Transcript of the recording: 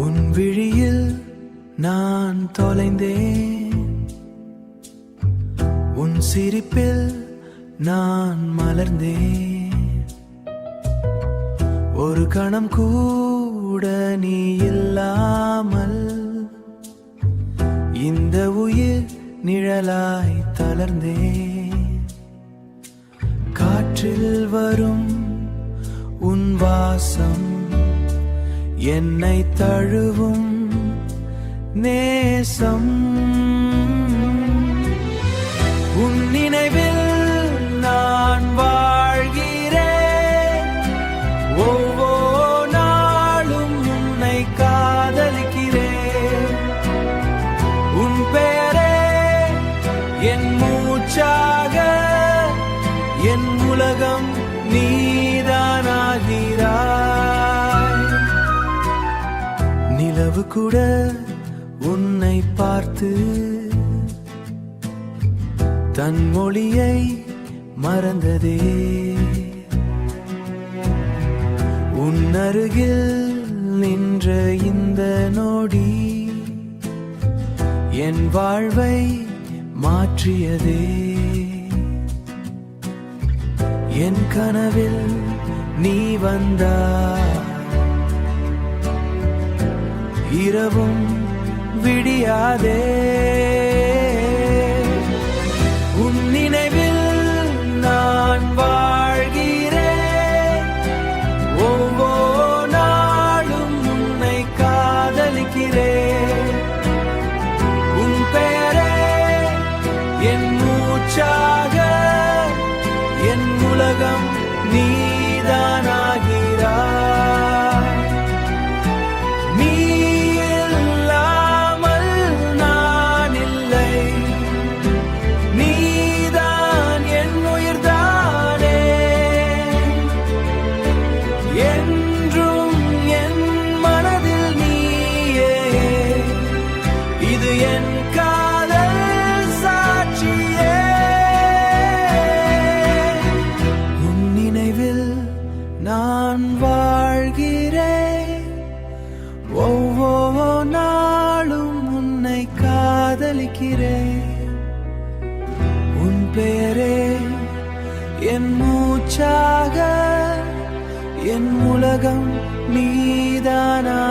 உன் விழியில் நான் தொலைந்தேன், உன் சிரிப்பில் நான் மலர்ந்தேன். ஒரு கணம் கூட நீ இல்லாமல் இந்த உயிர் நிழலாய் தளர்ந்தேன். காற்றில் வரும் உன் வாசம் என்னை தழுவும் நேசம். உன் நினைவில் நான் வாழ்கிறேன், ஒவ்வொரு நாளும் உன்னை காதலிக்கிறேன். உன் பெயரே என் மூச்சாக, என் உலகம் நீதானாகிறாய். நிலவு கூட உன்னை பார்த்து தன் மொழியை மறந்ததே. உன் அருகில் நின்ற இந்த நொடி என் வாழ்வை மாற்றியதே. என் கனவில் நீ வந்தாய், இரவும் விடியாதே. உன் நினைவில் நான் வாழ்கிறேன், ஒவ்வொரு நாளும் உன்னை காதலிக்கிறேன். உன் பெயரே என் மூச்சாக, என் உலகம் நீதானாகிறாய். நீ இல்லாமல் நான் இல்லை, நீதான் என் உயிர்தானே. என்றும் என் மனதில் நீயே, இது என் காதல் சாட்சியே. நான் வாழ்கிறேன், ஒவ்வொரு நாளும் உன்னை காதலிக்கிறேன். உன் பெயரே என் மூச்சாக, என் உலகம் நீதானாகிறாய்.